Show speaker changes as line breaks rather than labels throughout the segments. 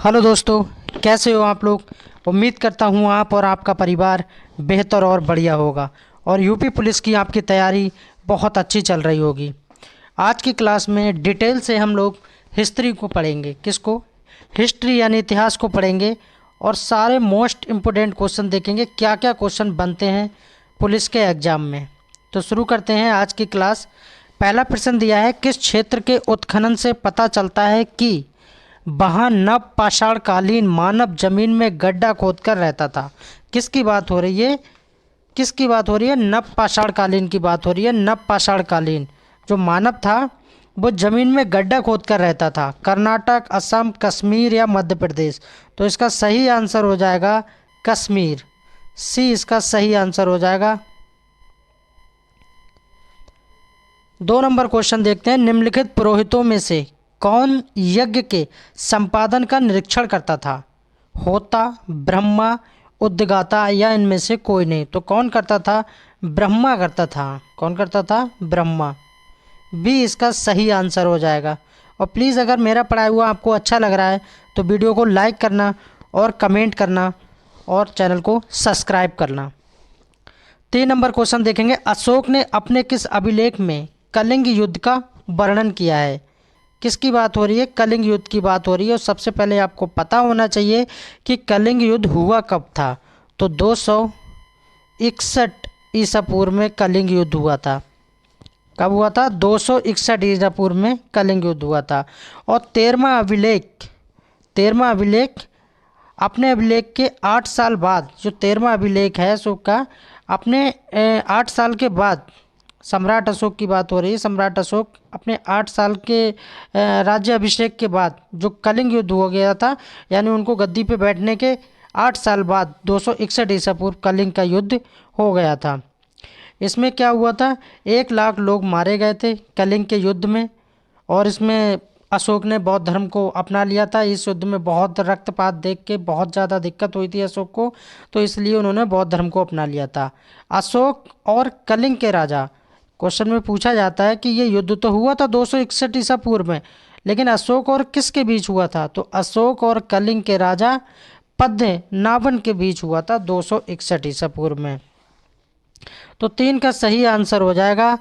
Hello दोस्तों, कैसे हो आप लोग। उम्मीद करता हूँ आप और आपका परिवार बेहतर और बढ़िया होगा और यूपी पुलिस की आपकी तैयारी बहुत अच्छी चल रही होगी। आज की क्लास में डिटेल से हम लोग हिस्ट्री को पढ़ेंगे। किसको? हिस्ट्री यानी इतिहास को पढ़ेंगे और सारे मोस्ट इम्पोर्टेंट क्वेश्चन देखेंगे, क्या क्या क्वेश्चन बनते हैं पुलिस के एग्ज़ाम में। तो शुरू करते हैं आज की क्लास। पहला प्रश्न दिया है, किस क्षेत्र के उत्खनन से पता चलता है कि वहाँ नव पाषाणकालीन मानव जमीन में गड्ढा खोदकर रहता था। किसकी बात हो रही है? किसकी बात हो रही है? नव पाषाणकालीन की बात हो रही है। नव पाषाणकालीन जो मानव था वो जमीन में गड्ढा खोदकर रहता था। कर्नाटक, असम, कश्मीर या मध्य प्रदेश। तो इसका सही आंसर हो जाएगा कश्मीर। सी इसका सही आंसर हो जाएगा। 2 नंबर क्वेश्चन देखते हैं, निम्नलिखित पुरोहितों में से कौन यज्ञ के संपादन का निरीक्षण करता था? होता, ब्रह्मा, उद्गाता या इनमें से कोई नहीं। तो कौन करता था? ब्रह्मा करता था। कौन करता था? ब्रह्मा। बी इसका सही आंसर हो जाएगा। और प्लीज़ अगर मेरा पढ़ाया हुआ आपको अच्छा लग रहा है तो वीडियो को लाइक करना और कमेंट करना और चैनल को सब्सक्राइब करना। 3 नंबर क्वेश्चन देखेंगे, अशोक ने अपने किस अभिलेख में कलिंग युद्ध का वर्णन किया है? किसकी बात हो रही है? कलिंग युद्ध की बात हो रही है। और सबसे पहले आपको पता होना चाहिए कि कलिंग युद्ध हुआ कब था। तो 261 ईसा पूर्व में कलिंग युद्ध हुआ था। कब हुआ था? 261 ईसा पूर्व में कलिंग युद्ध हुआ था। और 13वां अभिलेख अपने अभिलेख के 8 साल बाद, जो 13वां अभिलेख है अशोक का, अपने 8 साल के बाद, सम्राट अशोक की बात हो रही है। सम्राट अशोक अपने 8 साल के राज्य अभिषेक के बाद जो कलिंग युद्ध हो गया था, यानी उनको गद्दी पे बैठने के 8 साल बाद 261 ईसा पूर्व कलिंग का युद्ध हो गया था। इसमें क्या हुआ था? 1 लाख लोग मारे गए थे कलिंग के युद्ध में। और इसमें अशोक ने बौद्ध धर्म को अपना लिया था। इस युद्ध में बहुत रक्तपात देख के बहुत ज़्यादा दिक्कत हुई थी अशोक को, तो इसलिए उन्होंने बौद्ध धर्म को अपना लिया था। अशोक और कलिंग के राजा, क्वेश्चन में पूछा जाता है कि ये युद्ध तो हुआ था 261 ईसा पूर्व में, लेकिन अशोक और किसके बीच हुआ था? तो अशोक और कलिंग के राजा पद्मनाभन के बीच हुआ था 261 ईसा पूर्व में। तो 3 का सही आंसर हो जाएगा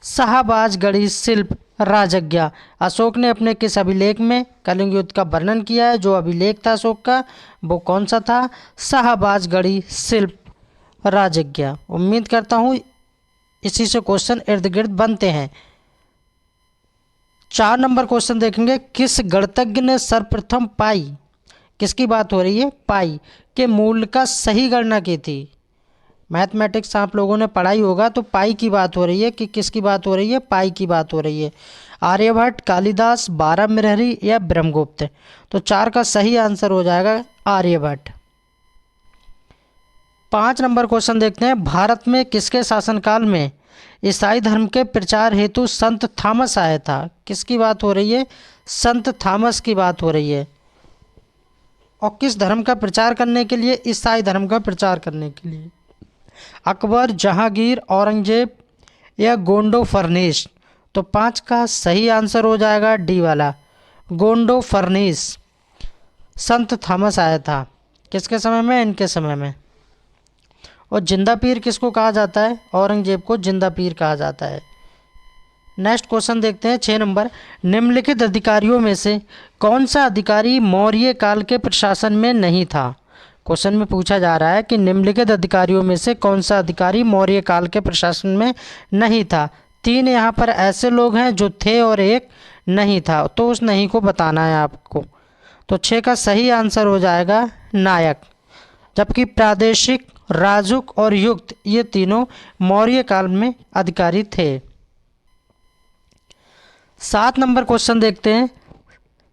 शाहबाजगढ़ी शिल्प राजज्ञा। अशोक ने अपने किस अभिलेख में कलिंग युद्ध का वर्णन किया है? जो अभिलेख था अशोक का वो कौन सा था? शाहबाजगढ़ी शिल्प राजज्ञा। उम्मीद करता हूँ इसी से क्वेश्चन इर्द गिर्द बनते हैं। 4 नंबर क्वेश्चन देखेंगे, किस गणितज्ञ ने सर्वप्रथम पाई, किसकी बात हो रही है? पाई के मूल्य का सही गणना की थी। मैथमेटिक्स आप लोगों ने पढ़ाई होगा, तो पाई की बात हो रही है कि किसकी बात हो रही है? पाई की बात हो रही है। आर्यभट्ट, कालिदास, बारहमिरहरी या ब्रह्मगुप्त। तो 4 का सही आंसर हो जाएगा आर्यभट्ट। 5 नंबर क्वेश्चन देखते हैं, भारत में किसके शासनकाल में ईसाई धर्म के प्रचार हेतु संत थॉमस आया था? किसकी बात हो रही है? संत थॉमस की बात हो रही है। और किस धर्म का प्रचार करने के लिए? ईसाई धर्म का प्रचार करने के लिए। अकबर, जहांगीर, औरंगजेब या गोंडो फर्निस। तो 5 का सही आंसर हो जाएगा डी वाला, गोंडो फर्निस। संत थॉमस आया था किसके समय में? इनके समय में। और जिंदा पीर किसको कहा जाता है? औरंगजेब को जिंदा पीर कहा जाता है। नेक्स्ट क्वेश्चन देखते हैं 6 नंबर, निम्नलिखित अधिकारियों में से कौन सा अधिकारी मौर्य काल के प्रशासन में नहीं था? क्वेश्चन में पूछा जा रहा है कि निम्नलिखित अधिकारियों में से कौन सा अधिकारी मौर्य काल के प्रशासन में नहीं था। 3 यहाँ पर ऐसे लोग हैं जो थे और 1 नहीं था, तो उस नहीं को बताना है आपको। तो 6 का सही आंसर हो जाएगा नायक। जबकि प्रादेशिक, राजुक और युक्त ये तीनों मौर्य काल में अधिकारी थे। 7 नंबर क्वेश्चन देखते हैं,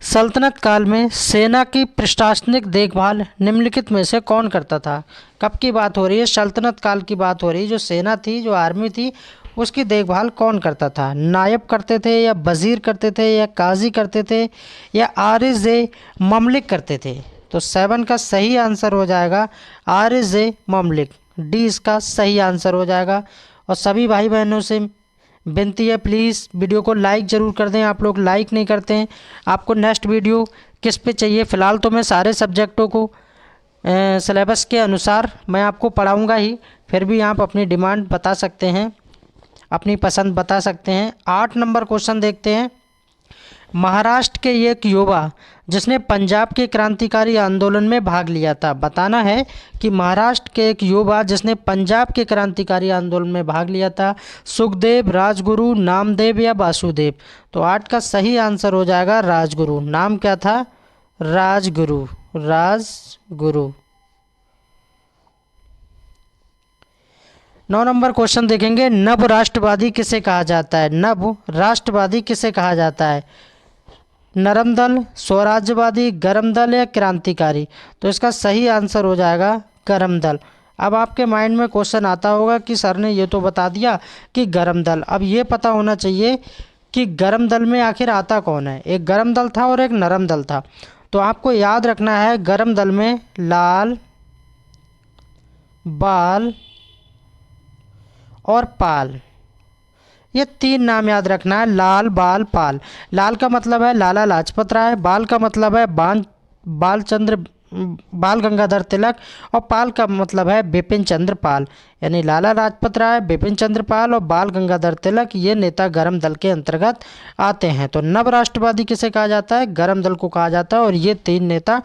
सल्तनत काल में सेना की प्रशासनिक देखभाल निम्नलिखित में से कौन करता था? कब की बात हो रही है? सल्तनत काल की बात हो रही है। जो सेना थी, जो आर्मी थी, उसकी देखभाल कौन करता था? नायब करते थे या वजीर करते थे या काजी करते थे या आरिज ममलिक करते थे? तो 7 का सही आंसर हो जाएगा आरिज ममलिक। डी इसका सही आंसर हो जाएगा। और सभी भाई बहनों से विनती है, प्लीज़ वीडियो को लाइक ज़रूर कर दें। आप लोग लाइक नहीं करते हैं। आपको नेक्स्ट वीडियो किस पे चाहिए। फ़िलहाल तो मैं सारे सब्जेक्टों को सिलेबस के अनुसार मैं आपको पढ़ाऊँगा ही, फिर भी आप अपनी डिमांड बता सकते हैं, अपनी पसंद बता सकते हैं। 8 नंबर क्वेश्चन देखते हैं। महाराष्ट्र के एक युवा जिसने पंजाब के क्रांतिकारी आंदोलन में भाग लिया था। बताना है कि महाराष्ट्र के एक युवा जिसने पंजाब के क्रांतिकारी आंदोलन में भाग लिया था, सुखदेव, राजगुरु, नामदेव या वासुदेव। तो 8 का सही आंसर हो जाएगा राजगुरु। नाम क्या था? राजगुरु। राजगुरु। 9 नंबर क्वेश्चन देखेंगे। नव राष्ट्रवादी किसे कहा जाता है? नव राष्ट्रवादी किसे कहा जाता है? नरम दल, स्वराज्यवादी, गरम दल या क्रांतिकारी। तो इसका सही आंसर हो जाएगा गरम दल। अब आपके माइंड में क्वेश्चन आता होगा कि सर ने ये तो बता दिया कि गरम दल, अब ये पता होना चाहिए कि गरम दल में आखिर आता कौन है। एक गरम दल था और एक नरम दल था। तो आपको याद रखना है, गरम दल में लाल, बाल और पाल, ये 3 नाम याद रखना है। लाल, बाल, पाल। लाल का मतलब है लाला लाजपत राय, बाल का मतलब है बाल गंगाधर तिलक, और पाल का मतलब है बिपिन चंद्र पाल। यानी लाला लाजपत राय, बिपिन चंद्र पाल और बाल गंगाधर तिलक, ये नेता गरम दल के अंतर्गत आते हैं। तो नव राष्ट्रवादी किसे कहा जाता है? गरम दल को कहा जाता है। और ये 3 नेता,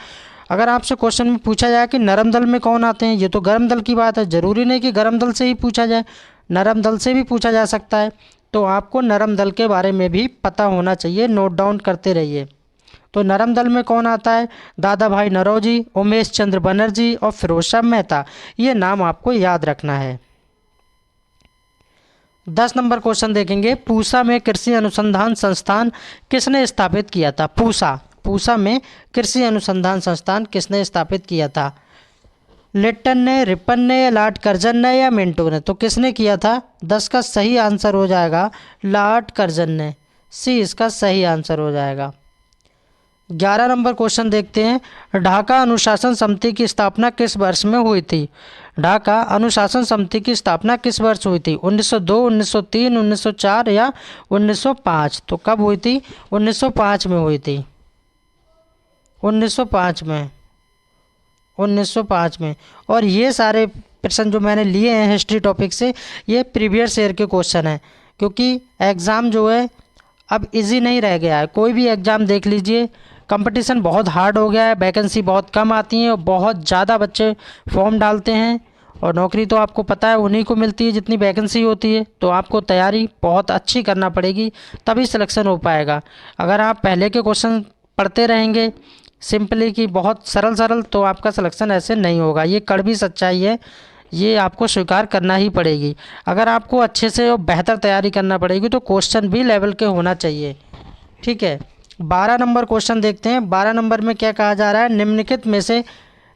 अगर आपसे क्वेश्चन में पूछा जाए कि नरम दल में कौन आते हैं, ये तो गरम दल की बात है, जरूरी नहीं कि गरम दल से ही पूछा जाए, नरम दल से भी पूछा जा सकता है। तो आपको नरम दल के बारे में भी पता होना चाहिए, नोट डाउन करते रहिए। तो नरम दल में कौन आता है? दादा भाई नौरोजी, उमेश चंद्र बनर्जी और फिरोज शाह मेहता। ये नाम आपको याद रखना है। 10 नंबर क्वेश्चन देखेंगे। पूसा में कृषि अनुसंधान संस्थान किसने स्थापित किया था? पूसा में कृषि अनुसंधान संस्थान किसने स्थापित किया था? लिट्टन ने, रिपन ने या लॉर्ड कर्जन ने या मिंटो ने। तो किसने किया था? 10 का सही आंसर हो जाएगा लॉर्ड कर्जन ने। सी इसका सही आंसर हो जाएगा। 11 नंबर क्वेश्चन देखते हैं। ढाका अनुशासन समिति की स्थापना किस वर्ष में हुई थी? ढाका अनुशासन समिति की स्थापना किस वर्ष हुई थी? 1902, 1903, 1904 या 1905। तो कब हुई थी? 1905 में हुई थी। 1905 में, 1905 में। और ये सारे प्रश्न जो मैंने लिए हैं हिस्ट्री टॉपिक से, ये प्रीवियस ईयर के क्वेश्चन हैं, क्योंकि एग्ज़ाम जो है अब इजी नहीं रह गया है। कोई भी एग्ज़ाम देख लीजिए, कंपटीशन बहुत हार्ड हो गया है, वैकेंसी बहुत कम आती हैं और बहुत ज़्यादा बच्चे फॉर्म डालते हैं, और नौकरी तो आपको पता है उन्हीं को मिलती है जितनी वैकेंसी होती है। तो आपको तैयारी बहुत अच्छी करना पड़ेगी, तभी सिलेक्शन हो पाएगा। अगर आप पहले के क्वेश्चन पढ़ते रहेंगे सिंपली कि बहुत सरल सरल, तो आपका सिलेक्शन ऐसे नहीं होगा। ये कड़वी सच्चाई है, ये आपको स्वीकार करना ही पड़ेगी। अगर आपको अच्छे से और बेहतर तैयारी करना पड़ेगी तो क्वेश्चन भी लेवल के होना चाहिए। ठीक है, 12 नंबर क्वेश्चन देखते हैं। 12 नंबर में क्या कहा जा रहा है? निम्नलिखित में से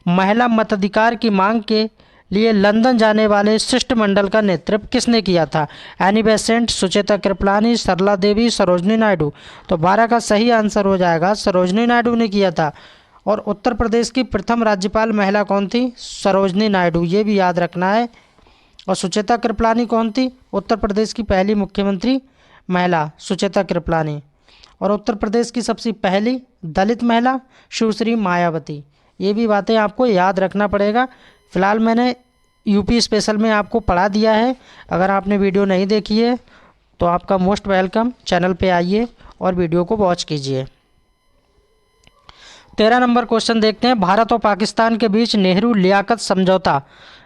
महिला मताधिकार की मांग के लिए लंदन जाने वाले शिष्टमंडल का नेतृत्व किसने किया था? एनी बेसेंट, सुचेता कृपलानी, सरला देवी, सरोजनी नायडू। तो 12 का सही आंसर हो जाएगा सरोजनी नायडू ने किया था। और उत्तर प्रदेश की प्रथम राज्यपाल महिला कौन थी? सरोजनी नायडू, ये भी याद रखना है। और सुचेता कृपलानी कौन थी? उत्तर प्रदेश की पहली मुख्यमंत्री महिला सुचेता कृपलानी। और उत्तर प्रदेश की सबसे पहली दलित महिला सुश्री मायावती। ये भी बातें आपको याद रखना पड़ेगा। फ़िलहाल मैंने यूपी स्पेशल में आपको पढ़ा दिया है। अगर आपने वीडियो नहीं देखी है तो आपका मोस्ट वेलकम, चैनल पे आइए और वीडियो को वॉच कीजिए। 13 नंबर क्वेश्चन देखते हैं। भारत और पाकिस्तान के बीच नेहरू लियाकत समझौता,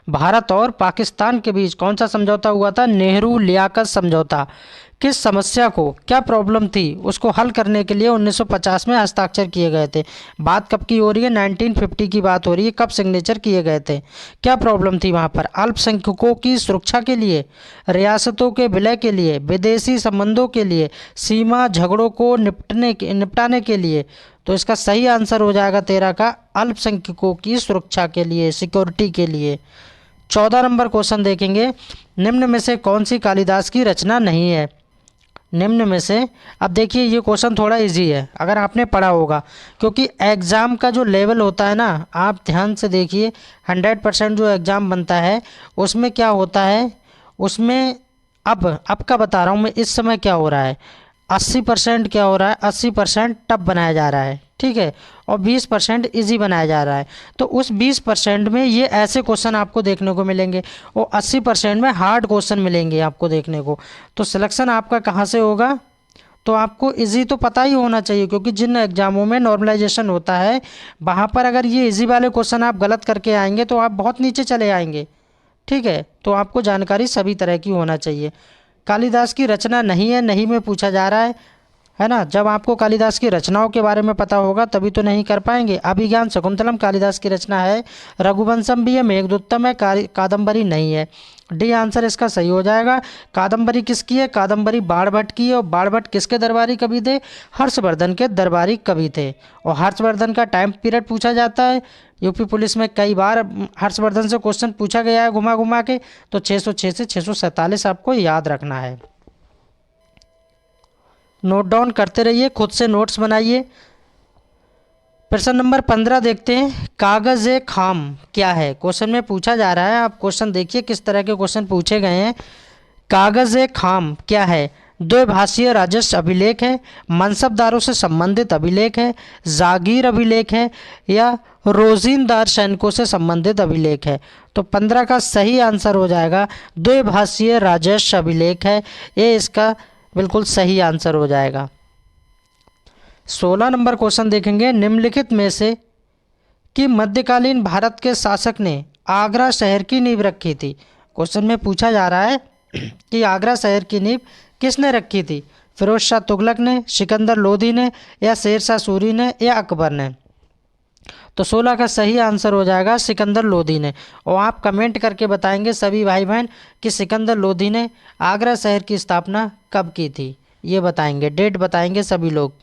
भारत और पाकिस्तान के बीच कौन सा समझौता हुआ था? नेहरू लियाकत समझौता। किस समस्या को, क्या प्रॉब्लम थी, उसको हल करने के लिए 1950 में हस्ताक्षर किए गए थे। बात कब की हो रही है? 1950 की बात हो रही है। कब सिग्नेचर किए गए थे? क्या प्रॉब्लम थी वहाँ पर? अल्पसंख्यकों की सुरक्षा के लिए, रियासतों के विलय के लिए, विदेशी संबंधों के लिए, सीमा झगड़ों को निपटाने के लिए। तो इसका सही आंसर हो जाएगा 13 का अल्पसंख्यकों की सुरक्षा के लिए, सिक्योरिटी के लिए। 14 नंबर क्वेश्चन देखेंगे। निम्न में से कौन सी कालिदास की रचना नहीं है? निम्न में से, अब देखिए ये क्वेश्चन थोड़ा इजी है अगर आपने पढ़ा होगा, क्योंकि एग्ज़ाम का जो लेवल होता है ना, आप ध्यान से देखिए, 100% जो एग्ज़ाम बनता है उसमें क्या होता है, उसमें अब का बता रहा हूँ मैं, इस समय क्या हो रहा है, 80% क्या हो रहा है, 80% टफ बनाया जा रहा है। ठीक है, और 20% इजी बनाया जा रहा है। तो उस 20% में ये ऐसे क्वेश्चन आपको देखने को मिलेंगे और 80% में हार्ड क्वेश्चन मिलेंगे आपको देखने को। तो सिलेक्शन आपका कहाँ से होगा? तो आपको इजी तो पता ही होना चाहिए, क्योंकि जिन एग्जामों में नॉर्मलाइजेशन होता है वहाँ पर अगर ये इजी वाले क्वेश्चन आप गलत करके आएंगे तो आप बहुत नीचे चले आएंगे। ठीक है, तो आपको जानकारी सभी तरह की होना चाहिए। कालिदास की रचना नहीं है, नहीं में पूछा जा रहा है ना। जब आपको कालिदास की रचनाओं के बारे में पता होगा तभी तो नहीं कर पाएंगे। अभिज्ञान शकुंतलम कालिदास की रचना है, रघुवंशम भी है, मेघदूतम है, कादम्बरी नहीं है। डी आंसर इसका सही हो जाएगा। कादम्बरी किसकी है? कादम्बरी बाणभट्ट की है। और बाणभट्ट किसके दरबारी कवि थे? हर्षवर्धन के दरबारी कवि थे। और हर्षवर्धन का टाइम पीरियड पूछा जाता है। यूपी पुलिस में कई बार हर्षवर्धन से क्वेश्चन पूछा गया है घुमा घुमा के। तो 606 से 647 आपको याद रखना है। नोट डाउन करते रहिए, खुद से नोट्स बनाइए। प्रश्न नंबर 15 देखते हैं। कागज ए खाम क्या है? क्वेश्चन में पूछा जा रहा है, आप क्वेश्चन देखिए किस तरह के क्वेश्चन पूछे गए हैं। कागज ए खाम क्या है? द्विभाषीय राजस्व अभिलेख है, मनसबदारों से संबंधित अभिलेख है, जागीर अभिलेख है, या रोजीनदार सैनिकों से संबंधित अभिलेख है। तो 15 का सही आंसर हो जाएगा द्विभाषीय राजस्व अभिलेख है, ये इसका बिल्कुल सही आंसर हो जाएगा। 16 नंबर क्वेश्चन देखेंगे। निम्नलिखित में से कि मध्यकालीन भारत के शासक ने आगरा शहर की नींव रखी थी? क्वेश्चन में पूछा जा रहा है कि आगरा शहर की नींव किसने रखी थी? फिरोज शाह तुगलक ने, सिकंदर लोधी ने, या शेर शाह सूरी ने, या अकबर ने? तो 16 का सही आंसर हो जाएगा सिकंदर लोधी ने। और आप कमेंट करके बताएंगे सभी भाई बहन कि सिकंदर लोधी ने आगरा शहर की स्थापना कब की थी, ये बताएंगे, डेट बताएंगे सभी लोग।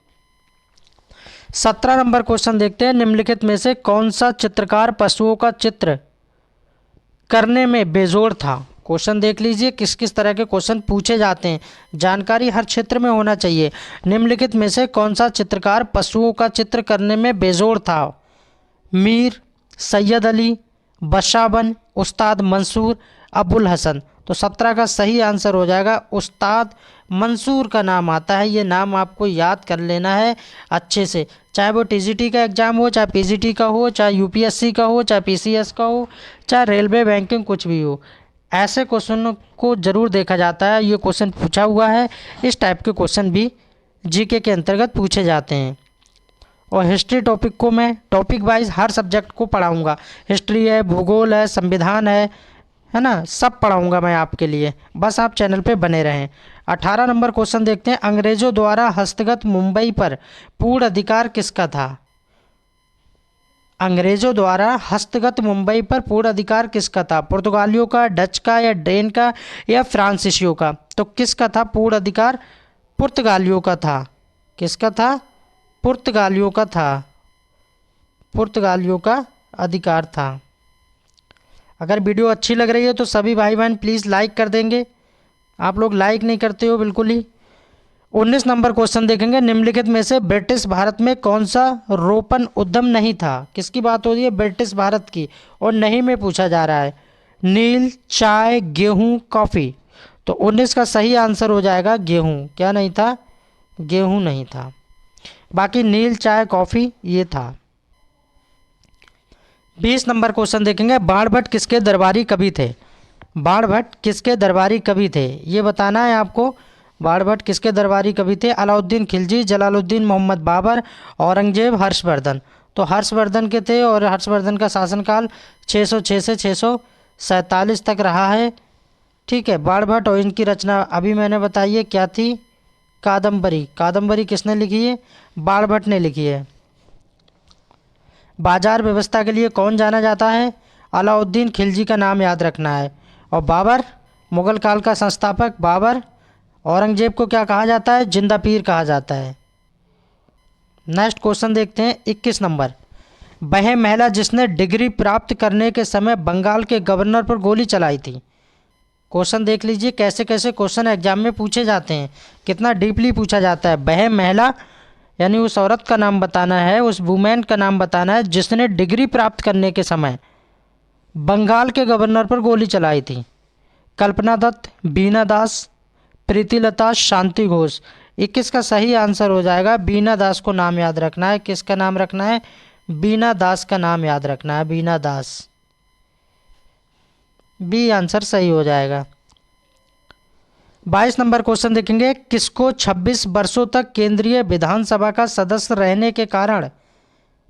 17 नंबर क्वेश्चन देखते हैं। निम्नलिखित में से कौन सा चित्रकार पशुओं का चित्र करने में बेजोड़ था? क्वेश्चन देख लीजिए किस किस तरह के क्वेश्चन पूछे जाते हैं, जानकारी हर क्षेत्र में होना चाहिए। निम्नलिखित में से कौन सा चित्रकार पशुओं का चित्र करने में बेजोड़ था? मीर, सैयद अली, बशाबन, उस्ताद मंसूर, अबुल हसन? तो 17 का सही आंसर हो जाएगा उस्ताद मंसूर का नाम आता है। ये नाम आपको याद कर लेना है अच्छे से, चाहे वो टीजीटी का एग्ज़ाम हो, चाहे पीजीटी का हो, चाहे यूपीएससी का हो, चाहे पीसीएस का हो, चाहे रेलवे बैंकिंग कुछ भी हो, ऐसे क्वेश्चन को ज़रूर देखा जाता है। ये क्वेश्चन पूछा हुआ है, इस टाइप के क्वेश्चन भी जीके के अंतर्गत पूछे जाते हैं। और हिस्ट्री टॉपिक को मैं टॉपिक वाइज हर सब्जेक्ट को पढ़ाऊँगा। हिस्ट्री है, भूगोल है, संविधान है ना, सब पढ़ाऊँगा मैं आपके लिए, बस आप चैनल पे बने रहें। 18 नंबर क्वेश्चन देखते हैं। अंग्रेज़ों द्वारा हस्तगत मुंबई पर पूर्ण अधिकार किसका था? अंग्रेज़ों द्वारा हस्तगत मुंबई पर पूर्ण अधिकार किसका था? पुर्तगालियों का, डच का, या डेन का, या फ्रांसीसियों का? तो किसका था पूर्ण अधिकार? पुर्तगालियों का था। किसका था? पुर्तगालियों का था। पुर्तगालियों का अधिकार था। अगर वीडियो अच्छी लग रही है तो सभी भाई बहन प्लीज़ लाइक कर देंगे। आप लोग लाइक नहीं करते हो बिल्कुल ही। 19 नंबर क्वेश्चन देखेंगे। निम्नलिखित में से ब्रिटिश भारत में कौन सा रोपण उद्यम नहीं था? किसकी बात हो रही है? ब्रिटिश भारत की, और नहीं में पूछा जा रहा है। नील, चाय, गेहूं, कॉफ़ी? तो 19 का सही आंसर हो जाएगा गेहूं। क्या नहीं था? गेहूं नहीं था। बाकी नील, चाय, कॉफ़ी ये था। 20 नंबर क्वेश्चन देखेंगे। बाणभट्ट किसके दरबारी कवि थे? बाणभट्ट किसके दरबारी कवि थे, ये बताना है आपको। बाणभट्ट किसके दरबारी कवि थे? अलाउद्दीन खिलजी, जलालुद्दीन मोहम्मद बाबर, औरंगजेब, हर्षवर्धन? तो हर्षवर्धन के थे, और हर्षवर्धन का शासनकाल 606 से 647 तक रहा है। ठीक है। बाणभट्ट और इनकी रचना अभी मैंने बताई है क्या थी? कादम्बरी। कादम्बरी किसने लिखी है? बाणभट्ट ने लिखी है। बाजार व्यवस्था के लिए कौन जाना जाता है? अलाउद्दीन खिलजी का नाम याद रखना है। और बाबर, मुगल काल का संस्थापक बाबर। औरंगजेब को क्या कहा जाता है? जिंदा पीर कहा जाता है। नेक्स्ट क्वेश्चन देखते हैं 21 नंबर। वह महिला जिसने डिग्री प्राप्त करने के समय बंगाल के गवर्नर पर गोली चलाई थी? क्वेश्चन देख लीजिए कैसे कैसे क्वेश्चन एग्जाम में पूछे जाते हैं, कितना डीपली पूछा जाता है। वह महिला यानी उस औरत का नाम बताना है, उस वुमेन का नाम बताना है जिसने डिग्री प्राप्त करने के समय बंगाल के गवर्नर पर गोली चलाई थी। कल्पना दत्त, बीना दास, प्रीतिलता, शांति घोष? 21 का सही आंसर हो जाएगा बीना दास को नाम याद रखना है। किसका नाम रखना है? बीना दास का नाम याद रखना है, बीना दास। बी आंसर सही हो जाएगा। 22 नंबर क्वेश्चन देखेंगे, किसको 26 वर्षों तक केंद्रीय विधानसभा का सदस्य रहने के कारण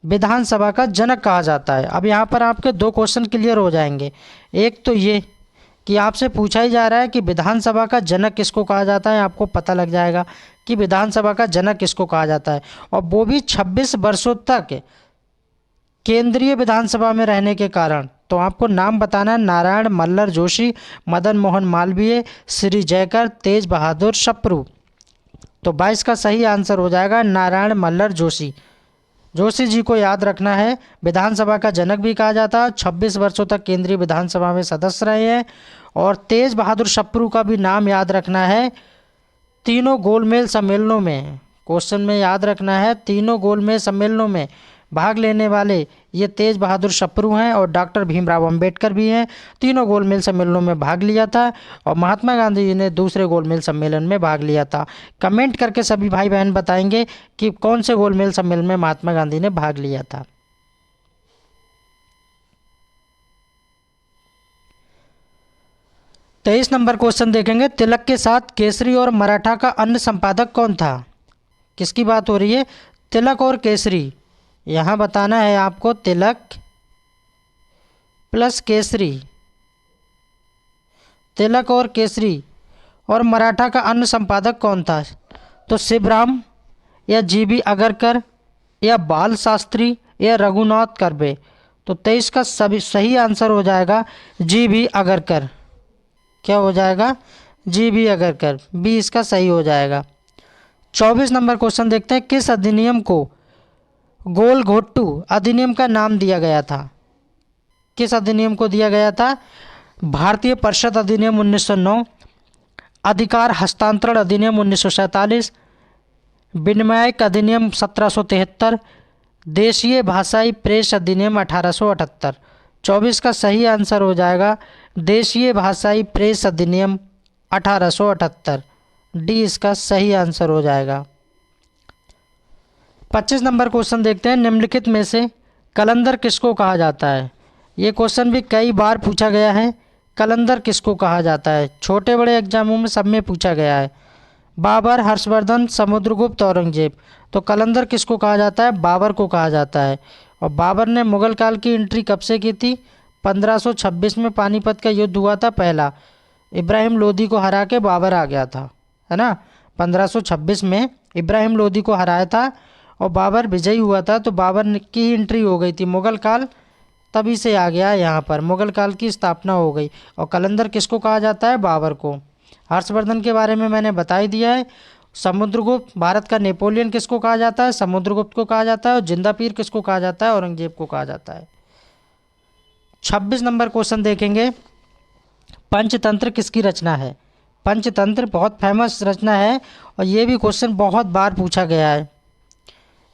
विधानसभा का जनक कहा जाता है? अब यहाँ पर आपके दो क्वेश्चन क्लियर हो जाएंगे। एक तो ये कि आपसे पूछा ही जा रहा है कि विधानसभा का जनक किसको कहा जाता है, आपको पता लग जाएगा कि विधानसभा का जनक किसको कहा जाता है, और वो भी 26 वर्षों तक केंद्रीय विधानसभा में रहने के कारण। तो आपको नाम बताना है, नारायण मल्लर जोशी, मदन मोहन मालवीय, श्री जयकर, तेज बहादुर सप्रू। तो 22 का सही आंसर हो जाएगा नारायण मल्लर जोशी। जोशी जी को याद रखना है, विधानसभा का जनक भी कहा जाता है, 26 वर्षों तक केंद्रीय विधानसभा में सदस्य रहे हैं। और तेज बहादुर सप्रू का भी नाम याद रखना है, तीनों गोलमेज सम्मेलनों में, क्वेश्चन में याद रखना है, तीनों गोलमेज सम्मेलनों में भाग लेने वाले ये तेज बहादुर सप्रू हैं और डॉक्टर भीमराव अंबेडकर भी हैं। तीनों गोलमेज सम्मेलनों में भाग लिया था और महात्मा गांधी जी ने दूसरे गोलमेज सम्मेलन में भाग लिया था। कमेंट करके सभी भाई बहन बताएंगे कि कौन से गोलमेज सम्मेलन में महात्मा गांधी ने भाग लिया था। तेईस नंबर क्वेश्चन देखेंगे, तिलक के साथ केसरी और मराठा का अन्य संपादक कौन था? किसकी बात हो रही है? तिलक और केसरी। यहाँ बताना है आपको, तिलक प्लस केसरी, तिलक और केसरी और मराठा का अन्य संपादक कौन था? तो शिवराम या जीबी अगरकर या बाल शास्त्री या रघुनाथ कर्वे। तो 23 का सभी सही आंसर हो जाएगा जीबी अगरकर। क्या हो जाएगा? जीबी अगरकर, बी इसका सही हो जाएगा। 24 नंबर क्वेश्चन देखते हैं, किस अधिनियम को गोलघोटू अधिनियम का नाम दिया गया था? किस अधिनियम को दिया गया था? भारतीय परिषद अधिनियम 1909, अधिकार हस्तांतरण अधिनियम 1947, विनियामक अधिनियम 1773, देशीय भाषाई प्रेस अधिनियम 1878। 24 का सही आंसर हो जाएगा देशीय भाषाई प्रेस अधिनियम 1878, डी इसका सही आंसर हो जाएगा। 25 नंबर क्वेश्चन देखते हैं, निम्नलिखित में से कलंदर किसको कहा जाता है? ये क्वेश्चन भी कई बार पूछा गया है, कलंदर किसको कहा जाता है? छोटे बड़े एग्जामों में सब में पूछा गया है। बाबर, हर्षवर्धन, समुद्रगुप्त, औरंगजेब। तो कलंदर किसको कहा जाता है? बाबर को कहा जाता है। और बाबर ने मुगल काल की एंट्री कब से की थी? 1526 में पानीपत का युद्ध हुआ था पहला, इब्राहिम लोदी को हरा के बाबर आ गया था, है ना। 1526 में इब्राहिम लोदी को हराया था और बाबर विजयी हुआ था, तो बाबर की एंट्री हो गई थी, मुगल काल तभी से आ गया यहाँ पर, मुगल काल की स्थापना हो गई। और कलंदर किसको कहा जाता है? बाबर को। हर्षवर्धन के बारे में मैंने बता ही दिया है। समुद्रगुप्त, भारत का नेपोलियन किसको कहा जाता है? समुद्रगुप्त को कहा जाता है। और जिंदा पीर किसको कहा जाता है? औरंगजेब को कहा जाता है। 26 नंबर क्वेश्चन देखेंगे, पंचतंत्र किसकी रचना है? पंचतंत्र बहुत फेमस रचना है और ये भी क्वेश्चन बहुत बार पूछा गया है,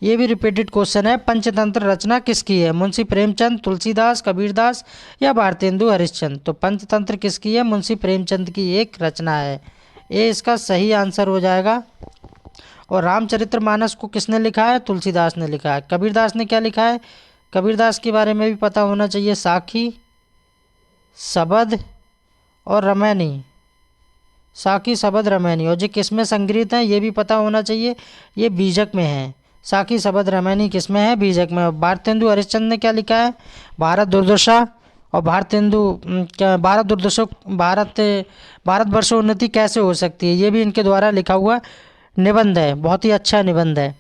ये भी रिपीटेड क्वेश्चन है। पंचतंत्र रचना किसकी है? मुंशी प्रेमचंद, तुलसीदास, कबीरदास या भारतेंदु हरिश्चंद्र। तो पंचतंत्र किसकी है? मुंशी प्रेमचंद की एक रचना है, ये इसका सही आंसर हो जाएगा। और रामचरितमानस को किसने लिखा है? तुलसीदास ने लिखा है। कबीरदास ने क्या लिखा है? कबीरदास के बारे में भी पता होना चाहिए, साखी, शबद और रामायणी, साखी, शबद, रामायणी। और जो किस में संग्रहित हैं ये भी पता होना चाहिए, ये बीजक में है। साखी, शबद, रामायणी किस में है? बीजक में। भारतेंदु हरिश्चंद्र ने क्या लिखा है? भारत दुर्दशा और भारत दुर्दशा, भारतवर्षोन्नति कैसे हो सकती है, ये भी इनके द्वारा लिखा हुआ निबंध है, बहुत ही अच्छा निबंध है।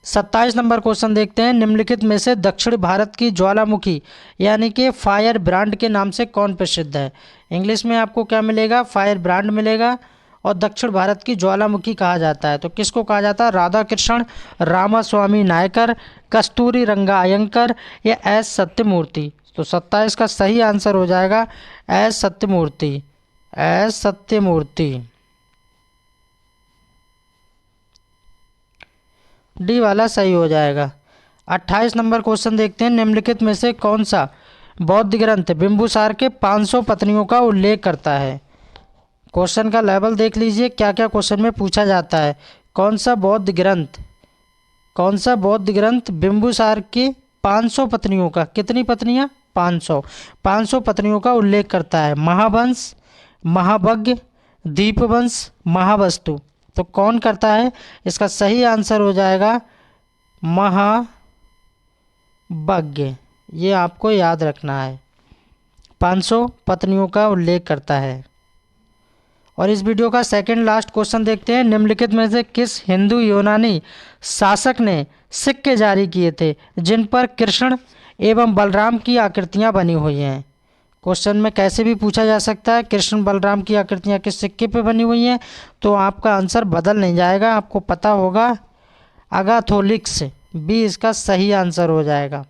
27 नंबर क्वेश्चन देखते हैं, निम्नलिखित में से दक्षिण भारत की ज्वालामुखी यानी कि फायर ब्रांड के नाम से कौन प्रसिद्ध है? इंग्लिश में आपको क्या मिलेगा? फायर ब्रांड मिलेगा। और दक्षिण भारत की ज्वालामुखी कहा जाता है, तो किसको कहा जाता है? राधा कृष्ण, रामास्वामी नायकर, कस्तूरी रंगा अयंकर या एस सत्यमूर्ति। तो 27 का सही आंसर हो जाएगा S Sathyamurthy, S Sathyamurthy, D वाला सही हो जाएगा। 28 नंबर क्वेश्चन देखते हैं, निम्नलिखित में से कौन सा बौद्ध ग्रंथ बिंबुसार के 500 पत्नियों का उल्लेख करता है? क्वेश्चन का लेवल देख लीजिए, क्या क्या क्वेश्चन में पूछा जाता है। कौन सा बौद्ध ग्रंथ बिंबुसार की 500 पत्नियों का, कितनी पत्नियां, 500 पत्नियों का उल्लेख करता है। महावंश, महाभग्य, दीपवंश, महावस्तु। तो कौन करता है? इसका सही आंसर हो जाएगा महाभग्य। ये आपको याद रखना है, 500 पत्नियों का उल्लेख करता है। और इस वीडियो का सेकंड लास्ट क्वेश्चन देखते हैं। निम्नलिखित में से किस हिंदू यूनानी शासक ने सिक्के जारी किए थे जिन पर कृष्ण एवं बलराम की आकृतियां बनी हुई हैं? क्वेश्चन में कैसे भी पूछा जा सकता है, कृष्ण बलराम की आकृतियां किस सिक्के पे बनी हुई हैं, तो आपका आंसर बदल नहीं जाएगा, आपको पता होगा अगाथोलिक्स, बी इसका सही आंसर हो जाएगा।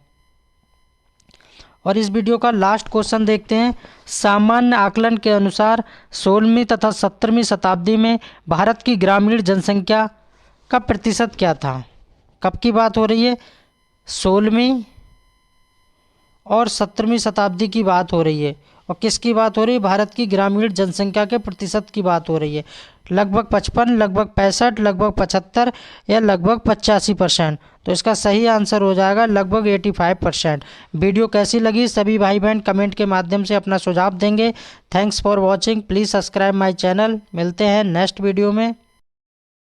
और इस वीडियो का लास्ट क्वेश्चन देखते हैं। सामान्य आकलन के अनुसार 16वीं तथा 17वीं शताब्दी में भारत की ग्रामीण जनसंख्या का प्रतिशत क्या था? कब की बात हो रही है? 16वीं और 17वीं शताब्दी की बात हो रही है। और किसकी बात हो रही है? भारत की ग्रामीण जनसंख्या के प्रतिशत की बात हो रही है। लगभग 55, लगभग 65, लगभग 75 या लगभग 85%। तो इसका सही आंसर हो जाएगा लगभग 85%। वीडियो कैसी लगी सभी भाई बहन कमेंट के माध्यम से अपना सुझाव देंगे। Thanks for watching, please subscribe my channel. मिलते हैं नेक्स्ट वीडियो में।